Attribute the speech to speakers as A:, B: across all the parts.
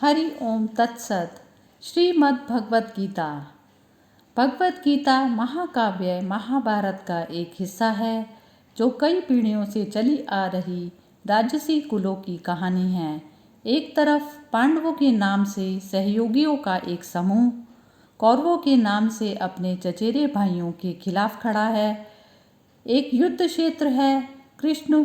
A: हरि ओम तत्सत। श्रीमद् भगवत गीता। भगवत गीता महाकाव्य महाभारत का एक हिस्सा है जो कई पीढ़ियों से चली आ रही राजसी कुलों की कहानी है। एक तरफ पांडवों के नाम से सहयोगियों का एक समूह कौरवों के नाम से अपने चचेरे भाइयों के खिलाफ खड़ा है। एक युद्ध क्षेत्र है। कृष्ण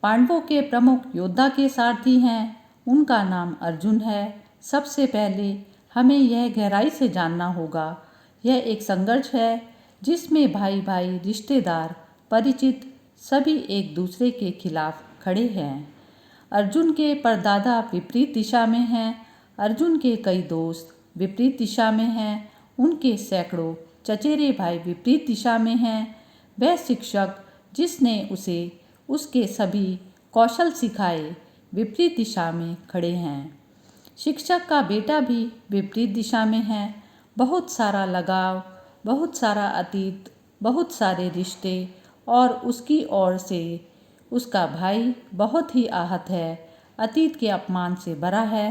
A: पांडवों के प्रमुख योद्धा के सारथी हैं। उनका नाम अर्जुन है। सबसे पहले हमें यह गहराई से जानना होगा, यह एक संघर्ष है जिसमें भाई भाई, रिश्तेदार, परिचित सभी एक दूसरे के खिलाफ खड़े हैं। अर्जुन के परदादा विपरीत दिशा में हैं। अर्जुन के कई दोस्त विपरीत दिशा में हैं। उनके सैकड़ों चचेरे भाई विपरीत दिशा में हैं। वह शिक्षक जिसने उसे उसके सभी कौशल सिखाए विपरीत दिशा में खड़े हैं। शिक्षक का बेटा भी विपरीत दिशा में है। बहुत सारा लगाव, बहुत सारा अतीत, बहुत सारे रिश्ते और उसकी ओर से उसका भाई बहुत ही आहत है। अतीत के अपमान से भरा है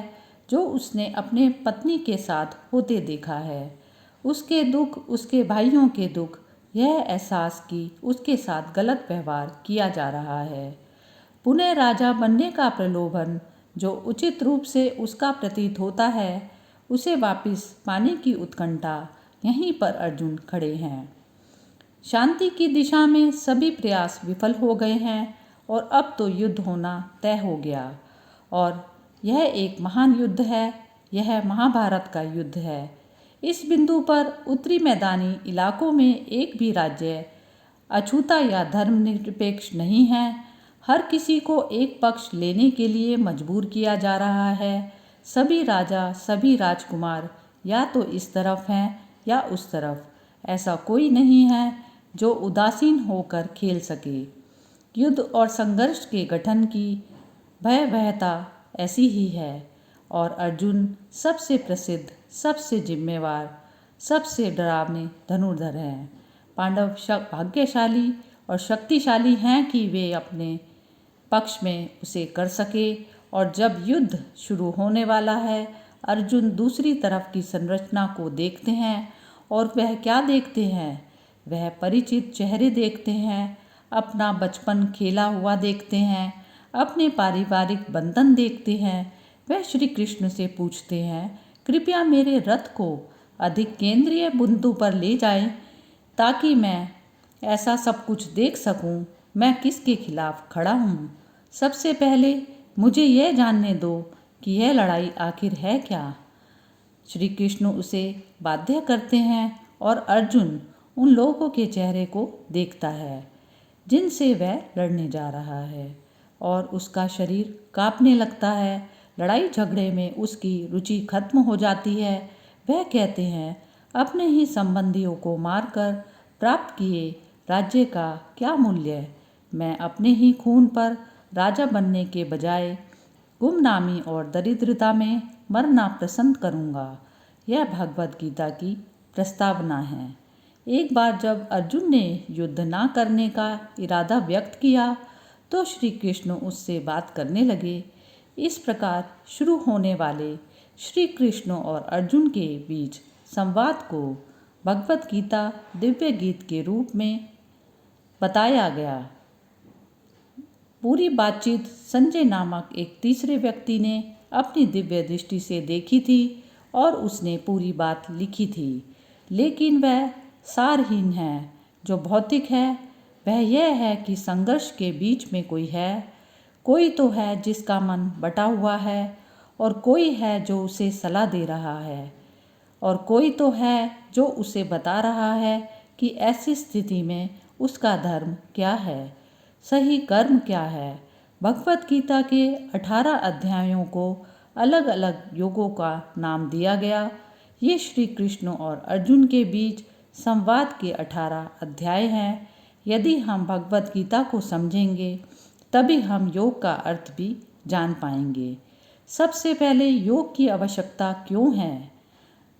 A: जो उसने अपने पत्नी के साथ होते देखा है। उसके दुख, उसके भाइयों के दुख, यह एहसास कि उसके साथ गलत व्यवहार किया जा रहा है। पुनः राजा बनने का प्रलोभन जो उचित रूप से उसका प्रतीत होता है, उसे वापस पाने की उत्कंठा, यहीं पर अर्जुन खड़े हैं। शांति की दिशा में सभी प्रयास विफल हो गए हैं और अब तो युद्ध होना तय हो गया। और यह एक महान युद्ध है। यह महाभारत का युद्ध है। इस बिंदु पर उत्तरी मैदानी इलाकों में एक भी राज्य अछूता या धर्मनिरपेक्ष नहीं है। हर किसी को एक पक्ष लेने के लिए मजबूर किया जा रहा है। सभी राजा, सभी राजकुमार या तो इस तरफ हैं या उस तरफ। ऐसा कोई नहीं है जो उदासीन होकर खेल सके। युद्ध और संघर्ष के गठन की भयावहता ऐसी ही है। और अर्जुन सबसे प्रसिद्ध, सबसे जिम्मेवार, सबसे डरावने धनुर्धर हैं। पांडव भाग्यशाली और शक्तिशाली हैं कि वे अपने पक्ष में उसे कर सके। और जब युद्ध शुरू होने वाला है, अर्जुन दूसरी तरफ की संरचना को देखते हैं और वह क्या देखते हैं? वह परिचित चेहरे देखते हैं, अपना बचपन खेला हुआ देखते हैं, अपने पारिवारिक बंधन देखते हैं। वह श्री कृष्ण से पूछते हैं, कृपया मेरे रथ को अधिक केंद्रीय बिंदु पर ले जाएं ताकि मैं ऐसा सब कुछ देख सकूं मैं किसके खिलाफ खड़ा हूँ। सबसे पहले मुझे यह जानने दो कि यह लड़ाई आखिर है क्या। श्री कृष्ण उसे बाध्य करते हैं और अर्जुन उन लोगों के चेहरे को देखता है जिनसे वह लड़ने जा रहा है और उसका शरीर कांपने लगता है। लड़ाई झगड़े में उसकी रुचि खत्म हो जाती है। वह कहते हैं, अपने ही संबंधियों को मारकर प्राप्त किए राज्य का क्या मूल्य? मैं अपने ही खून पर राजा बनने के बजाय गुमनामी और दरिद्रता में मरना पसंद करूँगा। यह भगवत गीता की प्रस्तावना है। एक बार जब अर्जुन ने युद्ध ना करने का इरादा व्यक्त किया तो श्री कृष्ण उससे बात करने लगे। इस प्रकार शुरू होने वाले श्री कृष्ण और अर्जुन के बीच संवाद को भगवत गीता दिव्य गीत के रूप में बताया गया। पूरी बातचीत संजय नामक एक तीसरे व्यक्ति ने अपनी दिव्य दृष्टि से देखी थी और उसने पूरी बात लिखी थी, लेकिन वह सारहीन है। जो भौतिक है वह यह है कि संघर्ष के बीच में कोई है। कोई तो है जिसका मन बटा हुआ है और कोई है जो उसे सलाह दे रहा है और कोई तो है जो उसे बता रहा है कि ऐसी स्थिति में उसका धर्म क्या है, सही कर्म क्या है। भगवत गीता के 18 अध्यायों को अलग अलग युगों का नाम दिया गया। ये श्री कृष्ण और अर्जुन के बीच संवाद के 18 अध्याय हैं। यदि हम भगवत गीता को समझेंगे तभी हम योग का अर्थ भी जान पाएंगे। सबसे पहले योग की आवश्यकता क्यों है?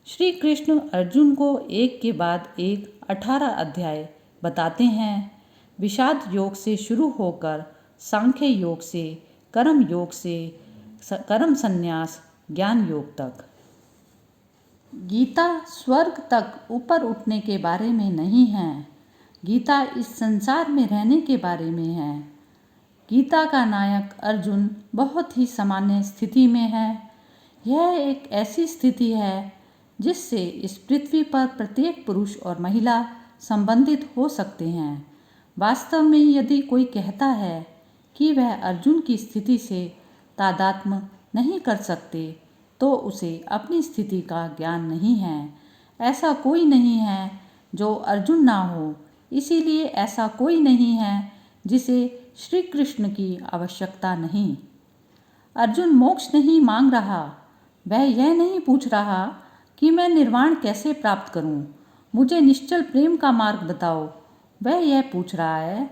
A: श्री कृष्ण अर्जुन को एक के बाद एक 18 अध्याय बताते हैं। विषाद योग से शुरू होकर सांख्य योग से, कर्म योग से कर्म संन्यास, ज्ञान योग तक। गीता स्वर्ग तक ऊपर उठने के बारे में नहीं है। गीता इस संसार में रहने के बारे में है। गीता का नायक अर्जुन बहुत ही सामान्य स्थिति में है। यह एक ऐसी स्थिति है जिससे इस पृथ्वी पर प्रत्येक पुरुष और महिला संबंधित हो सकते हैं। वास्तव में यदि कोई कहता है कि वह अर्जुन की स्थिति से तादात्म्य नहीं कर सकते तो उसे अपनी स्थिति का ज्ञान नहीं है। ऐसा कोई नहीं है जो अर्जुन ना हो, इसीलिए ऐसा कोई नहीं है जिसे श्री कृष्ण की आवश्यकता नहीं। अर्जुन मोक्ष नहीं मांग रहा। वह यह नहीं पूछ रहा कि मैं निर्वाण कैसे प्राप्त करूं, मुझे निश्चल प्रेम का मार्ग बताओ। वह यह पूछ रहा है,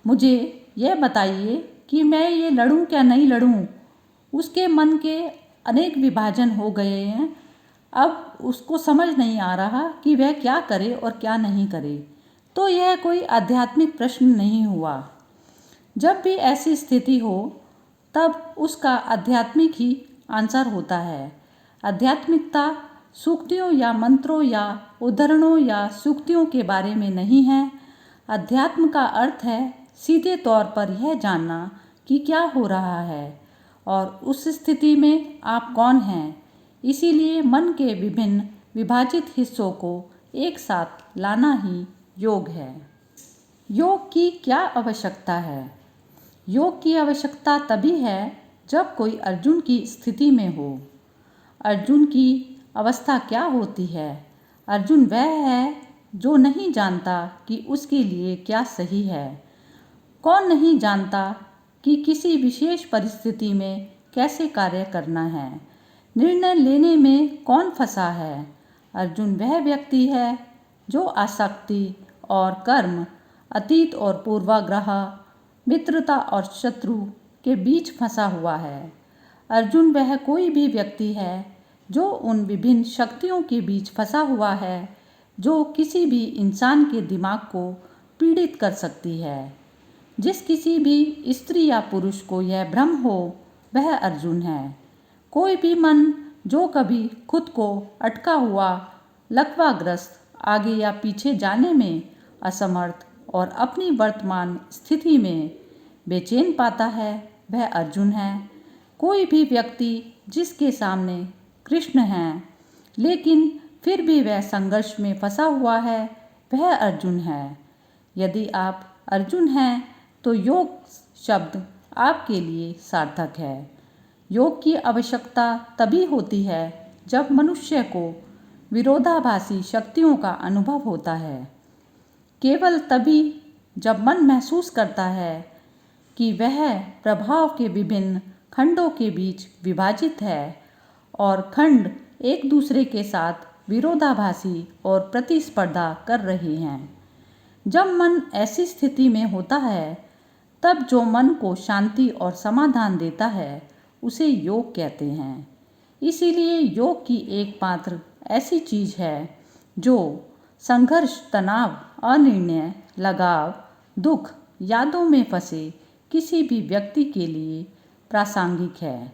A: मुझे यह बताइए कि मैं ये लड़ूं क्या नहीं लड़ूं। उसके मन के अनेक विभाजन हो गए हैं। अब उसको समझ नहीं आ रहा कि वह क्या करे और क्या नहीं करे। तो यह कोई आध्यात्मिक प्रश्न नहीं हुआ। जब भी ऐसी स्थिति हो तब उसका आध्यात्मिक ही आंसर होता है। आध्यात्मिकता सूक्तियों या मंत्रों या उद्धरणों या सूक्तियों के बारे में नहीं है। अध्यात्म का अर्थ है सीधे तौर पर यह जानना कि क्या हो रहा है और उस स्थिति में आप कौन हैं। इसीलिए मन के विभिन्न विभाजित हिस्सों को एक साथ लाना ही योग है। योग की क्या आवश्यकता है? योग की आवश्यकता तभी है जब कोई अर्जुन की स्थिति में हो। अर्जुन की अवस्था क्या होती है? अर्जुन वह है जो नहीं जानता कि उसके लिए क्या सही है। कौन नहीं जानता कि किसी विशेष परिस्थिति में कैसे कार्य करना है। निर्णय लेने में कौन फंसा है? अर्जुन वह व्यक्ति है जो आसक्ति और कर्म, अतीत और पूर्वाग्रह, मित्रता और शत्रु के बीच फंसा हुआ है। अर्जुन वह कोई भी व्यक्ति है जो उन विभिन्न शक्तियों के बीच फंसा हुआ है जो किसी भी इंसान के दिमाग को पीड़ित कर सकती है। जिस किसी भी स्त्री या पुरुष को यह भ्रम हो वह अर्जुन है। कोई भी मन जो कभी खुद को अटका हुआ, लकवाग्रस्त, आगे या पीछे जाने में असमर्थ और अपनी वर्तमान स्थिति में बेचैन पाता है वह अर्जुन है। कोई भी व्यक्ति जिसके सामने कृष्ण हैं लेकिन फिर भी वह संघर्ष में फंसा हुआ है वह अर्जुन है। यदि आप अर्जुन हैं तो योग शब्द आपके लिए सार्थक है। योग की आवश्यकता तभी होती है जब मनुष्य को विरोधाभासी शक्तियों का अनुभव होता है। केवल तभी जब मन महसूस करता है कि वह प्रभाव के विभिन्न खंडों के बीच विभाजित है और खंड एक दूसरे के साथ विरोधाभासी और प्रतिस्पर्धा कर रहे हैं। जब मन ऐसी स्थिति में होता है तब जो मन को शांति और समाधान देता है उसे योग कहते हैं। इसीलिए योग की एकमात्र ऐसी चीज़ है जो संघर्ष, तनाव, अनिर्णय, लगाव, दुख, यादों में फंसे किसी भी व्यक्ति के लिए प्रासंगिक है।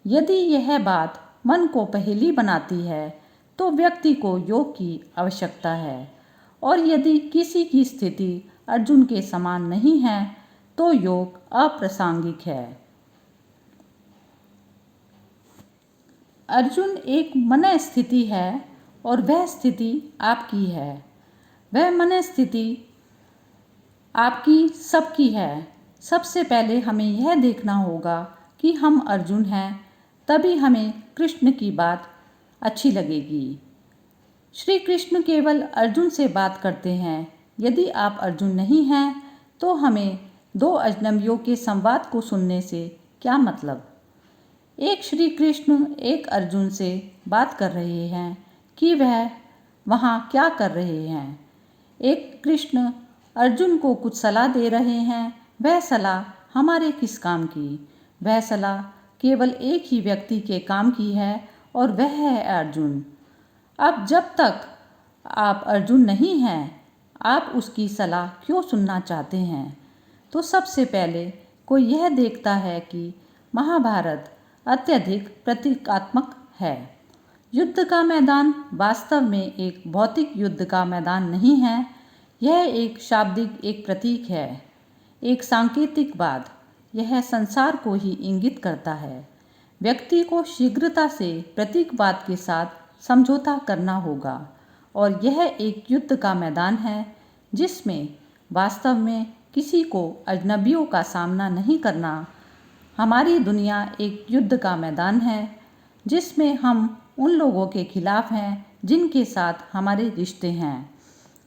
A: यदि यह बात मन को पहेली बनाती है तो व्यक्ति को योग की आवश्यकता है और यदि किसी की स्थिति अर्जुन के समान नहीं है तो योग अप्रासंगिक है। अर्जुन एक मन स्थिति है और वह स्थिति आपकी है। वह मन स्थिति आपकी सबकी है। सबसे पहले हमें यह देखना होगा कि हम अर्जुन हैं, तभी हमें कृष्ण की बात अच्छी लगेगी। श्री कृष्ण केवल अर्जुन से बात करते हैं। यदि आप अर्जुन नहीं हैं तो हमें दो अजनबियों के संवाद को सुनने से क्या मतलब। एक श्री कृष्ण एक अर्जुन से बात कर रहे हैं कि वह वहाँ क्या कर रहे हैं। एक कृष्ण अर्जुन को कुछ सलाह दे रहे हैं। वह सलाह हमारे किस काम की? वह सलाह केवल एक ही व्यक्ति के काम की है और वह है अर्जुन। अब जब तक आप अर्जुन नहीं हैं आप उसकी सलाह क्यों सुनना चाहते हैं? तो सबसे पहले कोई यह देखता है कि महाभारत अत्यधिक प्रतीकात्मक है। युद्ध का मैदान वास्तव में एक भौतिक युद्ध का मैदान नहीं है, यह एक शाब्दिक एक प्रतीक है, एक सांकेतिक वाद। यह संसार को ही इंगित करता है। व्यक्ति को शीघ्रता से प्रतीकवाद के साथ समझौता करना होगा और यह एक युद्ध का मैदान है जिसमें वास्तव में किसी को अजनबियों का सामना नहीं करना। हमारी दुनिया एक युद्ध का मैदान है जिसमें हम उन लोगों के खिलाफ हैं जिनके साथ हमारे रिश्ते हैं।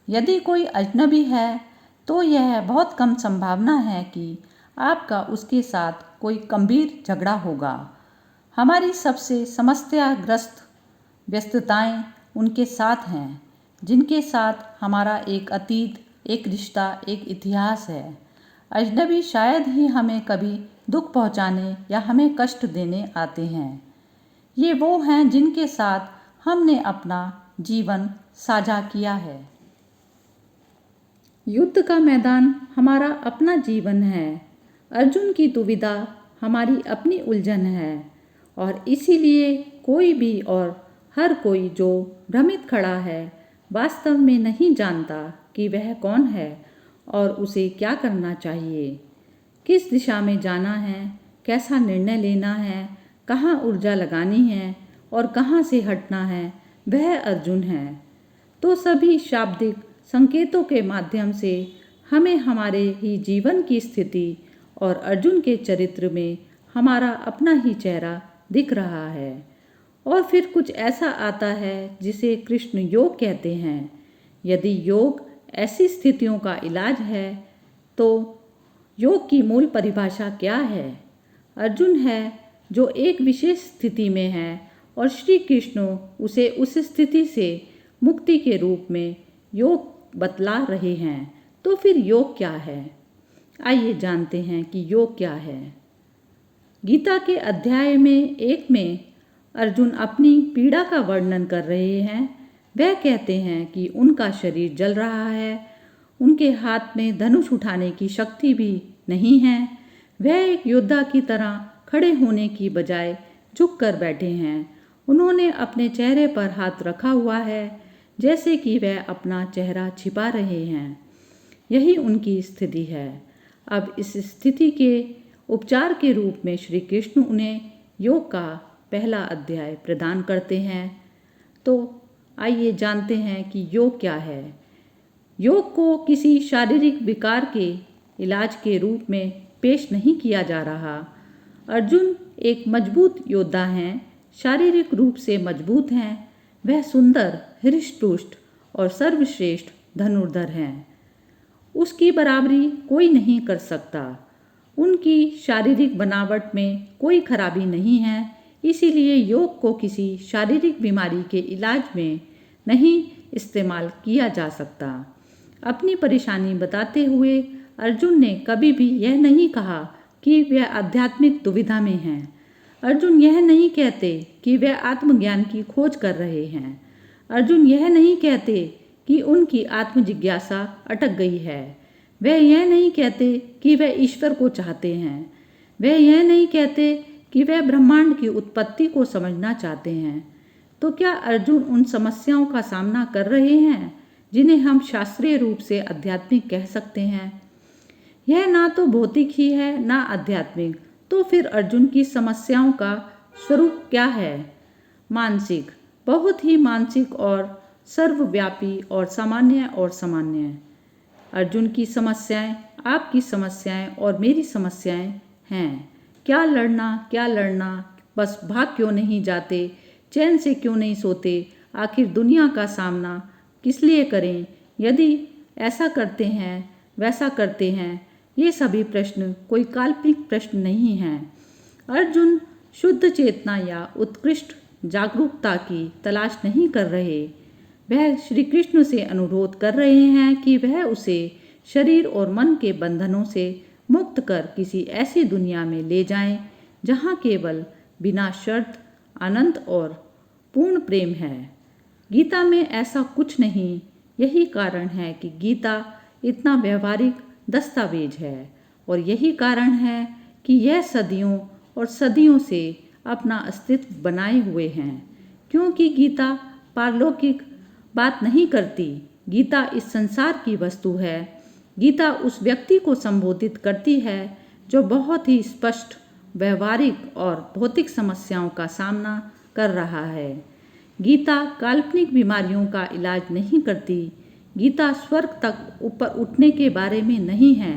A: यदि कोई अजनबी है तो यह बहुत कम संभावना है कि आपका उसके साथ कोई गंभीर झगड़ा होगा। हमारी सबसे समस्याग्रस्त व्यस्तताएं उनके साथ हैं जिनके साथ हमारा एक अतीत, एक रिश्ता, एक इतिहास है। अजनबी शायद ही हमें कभी दुख पहुंचाने या हमें कष्ट देने आते हैं। ये वो हैं जिनके साथ हमने अपना जीवन साझा किया है। युद्ध का मैदान हमारा अपना जीवन है। अर्जुन की दुविधा हमारी अपनी उलझन है और इसीलिए कोई भी और हर कोई जो भ्रमित खड़ा है वास्तव में नहीं जानता कि वह कौन है और उसे क्या करना चाहिए, किस दिशा में जाना है, कैसा निर्णय लेना है, कहाँ ऊर्जा लगानी है और कहाँ से हटना है, वह अर्जुन है। तो सभी शाब्दिक संकेतों के माध्यम से हमें हमारे ही जीवन की स्थिति और अर्जुन के चरित्र में हमारा अपना ही चेहरा दिख रहा है। और फिर कुछ ऐसा आता है जिसे कृष्ण योग कहते हैं। यदि योग ऐसी स्थितियों का इलाज है तो योग की मूल परिभाषा क्या है? अर्जुन है जो एक विशेष स्थिति में है और श्री कृष्ण उसे उस स्थिति से मुक्ति के रूप में योग बतला रहे हैं। तो फिर योग क्या है? आइए जानते हैं कि योग क्या है। गीता के अध्याय में 1 में अर्जुन अपनी पीड़ा का वर्णन कर रहे हैं। वह कहते हैं कि उनका शरीर जल रहा है, उनके हाथ में धनुष उठाने की शक्ति भी नहीं है। वह एक योद्धा की तरह खड़े होने की बजाय झुक कर बैठे हैं। उन्होंने अपने चेहरे पर हाथ रखा हुआ है जैसे कि वह अपना चेहरा छिपा रहे हैं। यही उनकी स्थिति है। अब इस स्थिति के उपचार के रूप में श्री कृष्ण उन्हें योग का पहला अध्याय प्रदान करते हैं। तो आइए जानते हैं कि योग क्या है। योग को किसी शारीरिक विकार के इलाज के रूप में पेश नहीं किया जा रहा। अर्जुन एक मजबूत योद्धा हैं, शारीरिक रूप से मजबूत हैं। वह सुंदर, हृष्ट-पुष्ट और सर्वश्रेष्ठ धनुर्धर हैं। उसकी बराबरी कोई नहीं कर सकता। उनकी शारीरिक बनावट में कोई खराबी नहीं है, इसीलिए योग को किसी शारीरिक बीमारी के इलाज में नहीं इस्तेमाल किया जा सकता। अपनी परेशानी बताते हुए अर्जुन ने कभी भी यह नहीं कहा कि वह आध्यात्मिक दुविधा में हैं। अर्जुन यह नहीं कहते कि वह आत्मज्ञान की खोज कर रहे हैं। अर्जुन यह नहीं कहते कि उनकी आत्म जिज्ञासा अटक गई है। वह यह नहीं कहते कि वह ईश्वर को चाहते हैं। वह यह नहीं कहते कि वह ब्रह्मांड की उत्पत्ति को समझना चाहते हैं। तो क्या अर्जुन उन समस्याओं का सामना कर रहे हैं जिन्हें हम शास्त्रीय रूप से आध्यात्मिक कह सकते हैं? यह ना तो भौतिक ही है ना आध्यात्मिक। तो फिर अर्जुन की समस्याओं का स्वरूप क्या है? मानसिक, बहुत ही मानसिक और सर्वव्यापी और सामान्य। अर्जुन की समस्याएं आपकी समस्याएं और मेरी समस्याएं हैं। क्या लड़ना, बस भाग क्यों नहीं जाते, चैन से क्यों नहीं सोते, आखिर दुनिया का सामना किस लिए करें, यदि ऐसा करते हैं वैसा करते हैं। ये सभी प्रश्न कोई काल्पनिक प्रश्न नहीं हैं। अर्जुन शुद्ध चेतना या उत्कृष्ट जागरूकता की तलाश नहीं कर रहे। वह श्री कृष्ण से अनुरोध कर रहे हैं कि वह उसे शरीर और मन के बंधनों से मुक्त कर किसी ऐसी दुनिया में ले जाएं जहां केवल बिना शर्त आनंद और पूर्ण प्रेम है। गीता में ऐसा कुछ नहीं। यही कारण है कि गीता इतना व्यवहारिक दस्तावेज है और यही कारण है कि यह सदियों और सदियों से अपना अस्तित्व बनाए हुए हैं, क्योंकि गीता पारलौकिक बात नहीं करती। गीता इस संसार की वस्तु है। गीता उस व्यक्ति को संबोधित करती है जो बहुत ही स्पष्ट, व्यवहारिक और भौतिक समस्याओं का सामना कर रहा है। गीता काल्पनिक बीमारियों का इलाज नहीं करती। गीता स्वर्ग तक ऊपर उठने के बारे में नहीं है।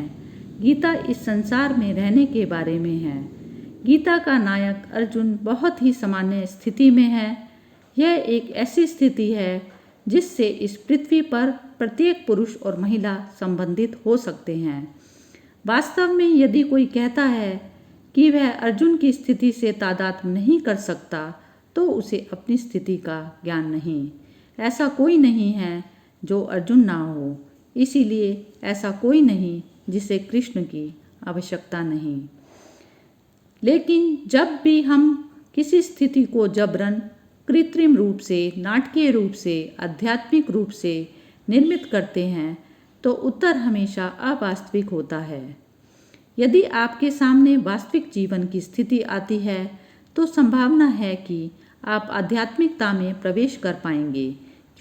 A: गीता इस संसार में रहने के बारे में है। गीता का नायक अर्जुन बहुत ही सामान्य स्थिति में है। यह एक ऐसी स्थिति है जिससे इस पृथ्वी पर प्रत्येक पुरुष और महिला संबंधित हो सकते हैं। वास्तव में यदि कोई कहता है कि वह अर्जुन की स्थिति से तादात्म्य नहीं कर सकता, तो उसे अपनी स्थिति का ज्ञान नहीं। ऐसा कोई नहीं है जो अर्जुन ना हो, इसीलिए ऐसा कोई नहीं जिसे कृष्ण की आवश्यकता नहीं। लेकिन जब भी हम किसी स्थिति को जबरन, कृत्रिम रूप से, नाटकीय रूप से, आध्यात्मिक रूप से निर्मित करते हैं, तो उत्तर हमेशा अवास्तविक होता है। यदि आपके सामने वास्तविक जीवन की स्थिति आती है, तो संभावना है कि आप आध्यात्मिकता में प्रवेश कर पाएंगे,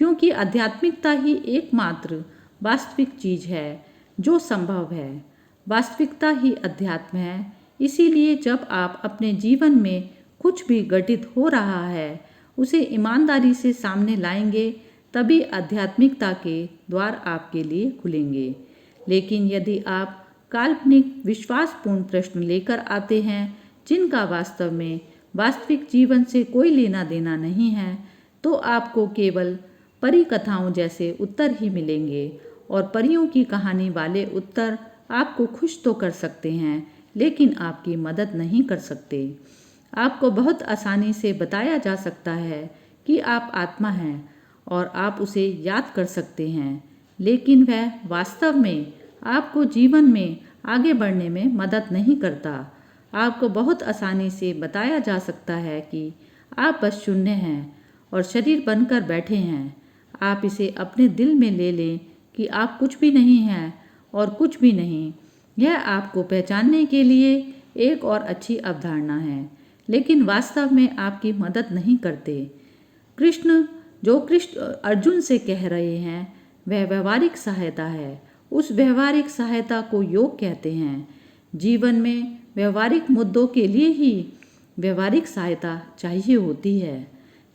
A: क्योंकि आध्यात्मिकता ही एकमात्र वास्तविक चीज है जो संभव है। वास्तविकता ही अध्यात्म है। इसीलिए जब आप अपने जीवन में कुछ भी घटित हो रहा है, उसे ईमानदारी से सामने लाएंगे, तभी आध्यात्मिकता के द्वार आपके लिए खुलेंगे। लेकिन यदि आप काल्पनिक, विश्वासपूर्ण प्रश्न लेकर आते हैं जिनका वास्तव में वास्तविक जीवन से कोई लेना देना नहीं है, तो आपको केवल परी कथाओं जैसे उत्तर ही मिलेंगे। और परियों की कहानी वाले उत्तर आपको खुश तो कर सकते हैं, लेकिन आपकी मदद नहीं कर सकते। आपको बहुत आसानी से बताया जा सकता है कि आप आत्मा हैं और आप उसे याद कर सकते हैं, लेकिन वह वास्तव में आपको जीवन में आगे बढ़ने में मदद नहीं करता। आपको बहुत आसानी से बताया जा सकता है कि आप बस शून्य हैं और शरीर बनकर बैठे हैं। आप इसे अपने दिल में ले लें कि आप कुछ भी नहीं हैं और कुछ भी नहीं। यह आपको पहचानने के लिए एक और अच्छी अवधारणा है, लेकिन वास्तव में आपकी मदद नहीं करते। कृष्ण अर्जुन से कह रहे हैं, वह व्यवहारिक सहायता है। उस व्यवहारिक सहायता को योग कहते हैं। जीवन में व्यवहारिक मुद्दों के लिए ही व्यवहारिक सहायता चाहिए होती है।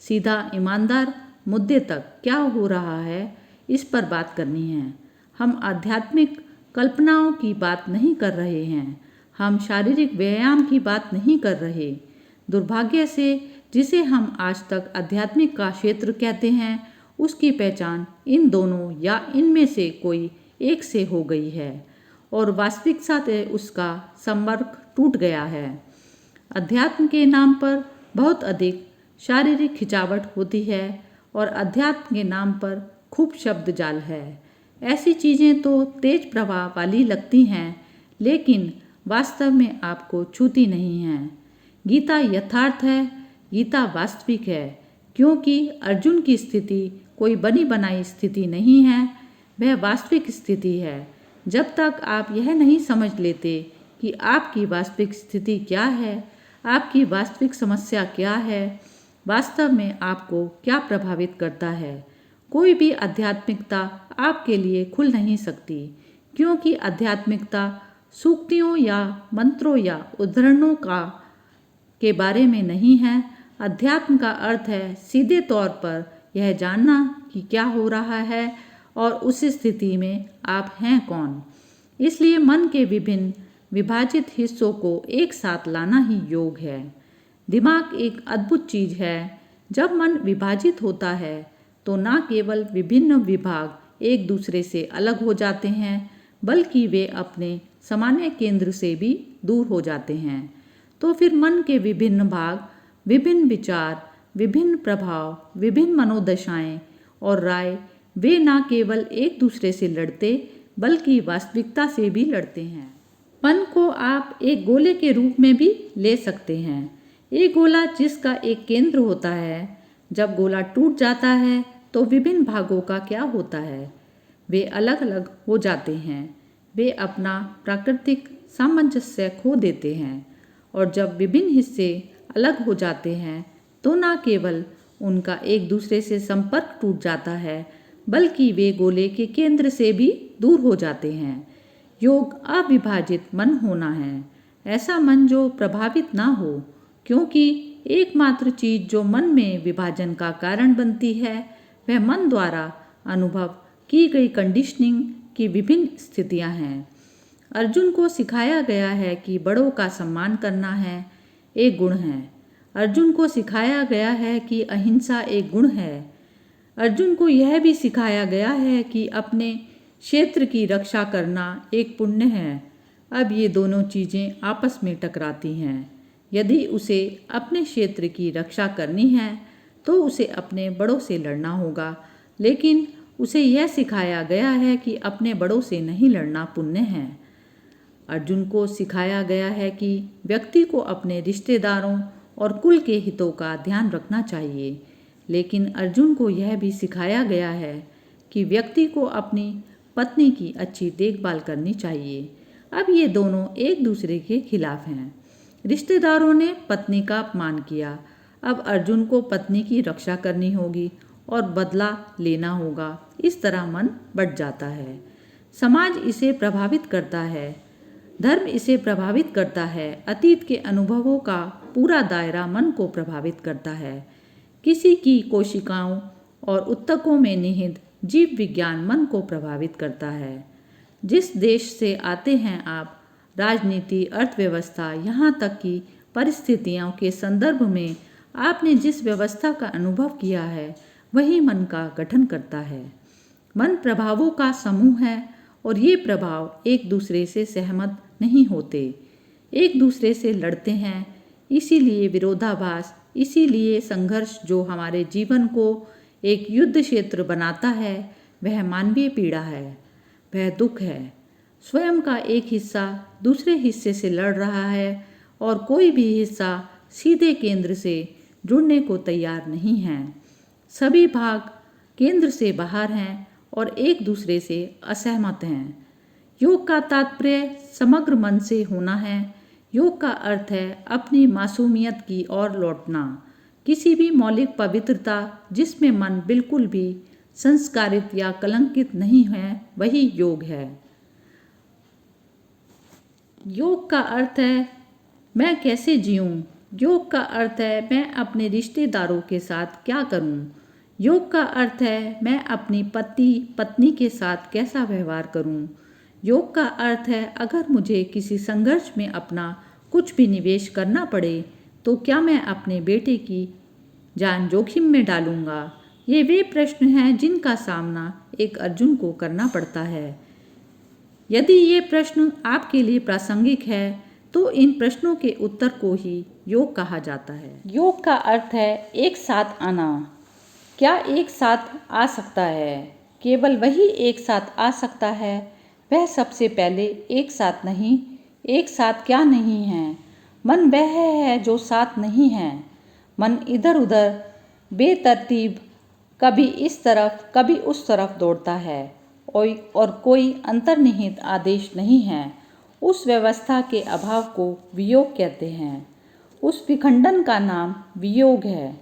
A: सीधा ईमानदार मुद्दे तक क्या हो रहा है, इस पर बात करनी है। हम आध्यात्मिक कल्पनाओं की बात नहीं कर रहे हैं। हम शारीरिक व्यायाम की बात नहीं कर रहे। दुर्भाग्य से जिसे हम आज तक आध्यात्मिक का क्षेत्र कहते हैं, उसकी पहचान इन दोनों या इनमें से कोई एक से हो गई है और वास्तविकता से उसका संपर्क टूट गया है। अध्यात्म के नाम पर बहुत अधिक शारीरिक खिंचावट होती है और अध्यात्म के नाम पर खूब शब्द जाल है। ऐसी चीज़ें तो तेज प्रवाह वाली लगती हैं, लेकिन वास्तव में आपको छूती नहीं हैं। गीता यथार्थ है, गीता वास्तविक है, क्योंकि अर्जुन की स्थिति कोई बनी बनाई स्थिति नहीं है, वह वास्तविक स्थिति है। जब तक आप यह नहीं समझ लेते कि आपकी वास्तविक स्थिति क्या है, आपकी वास्तविक समस्या क्या है, वास्तव में आपको क्या प्रभावित करता है, कोई भी आध्यात्मिकता आपके लिए खुल नहीं सकती, क्योंकि आध्यात्मिकता सूक्तियों या मंत्रों या उद्धरणों के बारे में नहीं है। अध्यात्म का अर्थ है सीधे तौर पर यह जानना कि क्या हो रहा है और उस स्थिति में आप हैं कौन। इसलिए मन के विभिन्न विभाजित हिस्सों को एक साथ लाना ही योग है। दिमाग एक अद्भुत चीज है। जब मन विभाजित होता है तो न केवल विभिन्न विभाग एक दूसरे से अलग हो जाते हैं, बल्कि वे अपने सामान्य केंद्र से भी दूर हो जाते हैं। तो फिर मन के विभिन्न भाग, विभिन्न विचार, विभिन्न प्रभाव, विभिन्न मनोदशाएं और राय, वे न केवल एक दूसरे से लड़ते बल्कि वास्तविकता से भी लड़ते हैं। मन को आप एक गोले के रूप में भी ले सकते हैं। एक गोला जिसका एक केंद्र होता है। जब गोला टूट जाता है तो विभिन्न भागों का क्या होता है? वे अलग अलग हो जाते हैं। वे अपना प्राकृतिक सामंजस्य खो देते हैं और जब विभिन्न हिस्से अलग हो जाते हैं तो न केवल उनका एक दूसरे से संपर्क टूट जाता है, बल्कि वे गोले के केंद्र से भी दूर हो जाते हैं। योग अविभाजित मन होना है, ऐसा मन जो प्रभावित ना हो, क्योंकि एकमात्र चीज जो मन में विभाजन का कारण बनती है वह मन द्वारा अनुभव की गई कंडीशनिंग की विभिन्न स्थितियां हैं। अर्जुन को सिखाया गया है कि बड़ों का सम्मान करना है एक गुण है। अर्जुन को सिखाया गया है कि अहिंसा एक गुण है। अर्जुन को यह भी सिखाया गया है कि अपने क्षेत्र की रक्षा करना एक पुण्य है। अब ये दोनों चीज़ें आपस में टकराती हैं। यदि उसे अपने क्षेत्र की रक्षा करनी है तो उसे अपने बड़ों से लड़ना होगा, लेकिन उसे यह सिखाया गया है कि अपने बड़ों से नहीं लड़ना पुण्य है। अर्जुन को सिखाया गया है कि व्यक्ति को अपने रिश्तेदारों और कुल के हितों का ध्यान रखना चाहिए, लेकिन अर्जुन को यह भी सिखाया गया है कि व्यक्ति को अपनी पत्नी की अच्छी देखभाल करनी चाहिए। अब ये दोनों एक दूसरे के खिलाफ हैं। रिश्तेदारों ने पत्नी का अपमान किया, अब अर्जुन को पत्नी की रक्षा करनी होगी और बदला लेना होगा। इस तरह मन बढ़ जाता है। समाज इसे प्रभावित करता है, धर्म इसे प्रभावित करता है, अतीत के अनुभवों का पूरा दायरा मन को प्रभावित करता है। किसी की कोशिकाओं और उत्तकों में निहित जीव विज्ञान मन को प्रभावित करता है। जिस देश से आते हैं आप, राजनीति, अर्थव्यवस्था, यहाँ तक कि परिस्थितियों के संदर्भ में आपने जिस व्यवस्था का अनुभव किया है वही मन का गठन करता है। मन प्रभावों का समूह है और ये प्रभाव एक दूसरे से सहमत नहीं होते, एक दूसरे से लड़ते हैं। इसीलिए विरोधाभास, इसीलिए संघर्ष जो हमारे जीवन को एक युद्ध क्षेत्र बनाता है वह मानवीय पीड़ा है, वह दुख है। स्वयं का एक हिस्सा दूसरे हिस्से से लड़ रहा है और कोई भी हिस्सा सीधे केंद्र से जुड़ने को तैयार नहीं है। सभी भाग केंद्र से बाहर हैं और एक दूसरे से असहमत हैं। योग का तात्पर्य समग्र मन से होना है। योग का अर्थ है अपनी मासूमियत की ओर लौटना, किसी भी मौलिक पवित्रता जिसमें मन बिल्कुल भी संस्कारित या कलंकित नहीं है, वही योग है। योग का अर्थ है मैं कैसे जीऊँ। योग का अर्थ है मैं अपने रिश्तेदारों के साथ क्या करूँ। योग का अर्थ है मैं अपनी पति पत्नी के साथ कैसा व्यवहार करूँ। योग का अर्थ है अगर मुझे किसी संघर्ष में अपना कुछ भी निवेश करना पड़े तो क्या मैं अपने बेटे की जान जोखिम में डालूंगा। ये वे प्रश्न हैं जिनका सामना एक अर्जुन को करना पड़ता है। यदि ये प्रश्न आपके लिए प्रासंगिक है तो इन प्रश्नों के उत्तर को ही योग कहा जाता है। योग का अर्थ है एक साथ आना। क्या एक साथ आ सकता है? केवल वही एक साथ आ सकता है, वह सबसे पहले एक साथ नहीं। एक साथ क्या नहीं है? मन वह है जो साथ नहीं है। मन इधर उधर बेतरतीब कभी इस तरफ कभी उस तरफ दौड़ता है और कोई अंतर्निहित आदेश नहीं है। उस व्यवस्था के अभाव को वियोग कहते हैं। उस विखंडन का नाम वियोग है।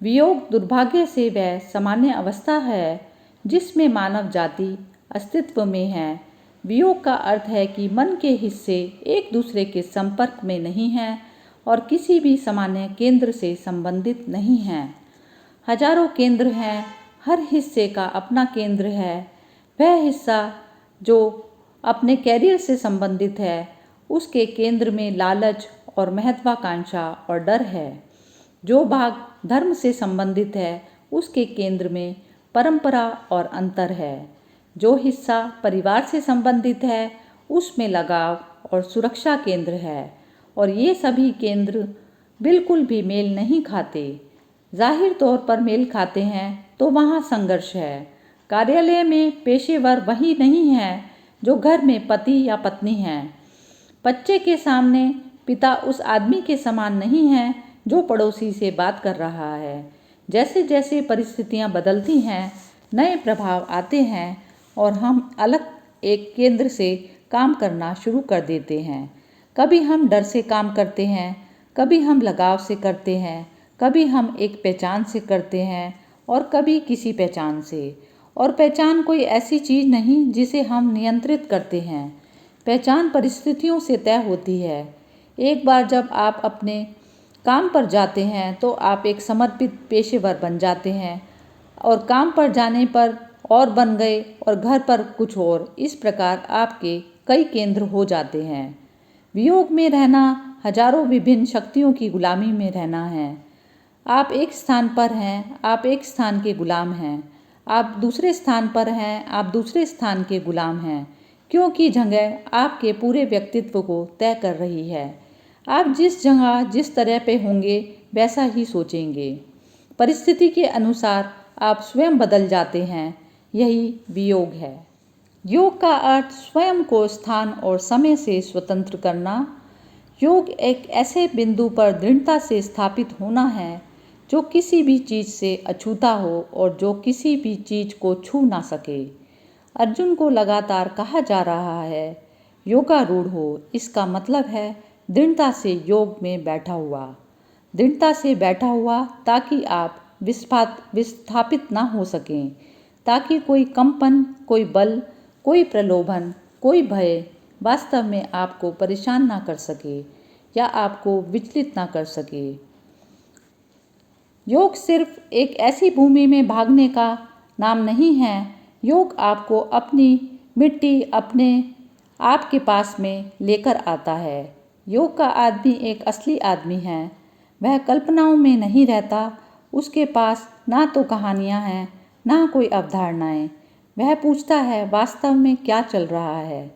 A: वियोग दुर्भाग्य से वह सामान्य अवस्था है जिसमें मानव जाति अस्तित्व में है। वियोग का अर्थ है कि मन के हिस्से एक दूसरे के संपर्क में नहीं हैं और किसी भी सामान्य केंद्र से संबंधित नहीं हैं। हजारों केंद्र हैं, हर हिस्से का अपना केंद्र है। वह हिस्सा जो अपने कैरियर से संबंधित है, उसके केंद्र में लालच और महत्वाकांक्षा और डर है। जो भाग धर्म से संबंधित है, उसके केंद्र में परंपरा और अंतर है। जो हिस्सा परिवार से संबंधित है, उसमें लगाव और सुरक्षा केंद्र है। और ये सभी केंद्र बिल्कुल भी मेल नहीं खाते। जाहिर तौर पर मेल खाते हैं तो वहाँ संघर्ष है। कार्यालय में पेशेवर वही नहीं है जो घर में पति या पत्नी हैं। बच्चे के सामने पिता उस आदमी के समान नहीं है जो पड़ोसी से बात कर रहा है। जैसे जैसे परिस्थितियाँ बदलती हैं, नए प्रभाव आते हैं और हम अलग एक केंद्र से काम करना शुरू कर देते हैं। कभी हम डर से काम करते हैं कभी हम लगाव से करते हैं, कभी हम एक पहचान से करते हैं और कभी किसी पहचान से। और पहचान कोई ऐसी चीज़ नहीं जिसे हम नियंत्रित करते हैं। पहचान परिस्थितियों से तय होती है। एक बार जब आप अपने काम पर जाते हैं तो आप एक समर्पित पेशेवर बन जाते हैं और काम पर जाने पर और बन गए और घर पर कुछ और। इस प्रकार आपके कई केंद्र हो जाते हैं। वियोग में रहना हजारों विभिन्न शक्तियों की गुलामी में रहना है। आप एक स्थान पर हैं, आप एक स्थान के गुलाम हैं। आप दूसरे स्थान पर हैं, आप दूसरे स्थान के गुलाम हैं, क्योंकि जगह आपके पूरे व्यक्तित्व को तय कर रही है। आप जिस जगह जिस तरह पे होंगे वैसा ही सोचेंगे। परिस्थिति के अनुसार आप स्वयं बदल जाते हैं। यही वियोग है। योग का अर्थ स्वयं को स्थान और समय से स्वतंत्र करना। योग एक ऐसे बिंदु पर दृढ़ता से स्थापित होना है जो किसी भी चीज़ से अछूता हो और जो किसी भी चीज़ को छू ना सके। अर्जुन को लगातार कहा जा रहा है, योगारूढ़ हो। इसका मतलब है दृढ़ता से योग में बैठा हुआ। दृढ़ता से बैठा हुआ ताकि आप विस्थापित ना हो सकें, ताकि कोई कंपन, कोई बल, कोई प्रलोभन, कोई भय वास्तव में आपको परेशान ना कर सके या आपको विचलित ना कर सके। योग सिर्फ एक ऐसी भूमि में भागने का नाम नहीं है। योग आपको अपनी मिट्टी, अपने आप के पास में लेकर आता है। योग का आदमी एक असली आदमी है। वह कल्पनाओं में नहीं रहता। उसके पास ना तो कहानियाँ हैं, ना कोई अवधारणाएं। वह पूछता है वास्तव में क्या चल रहा है।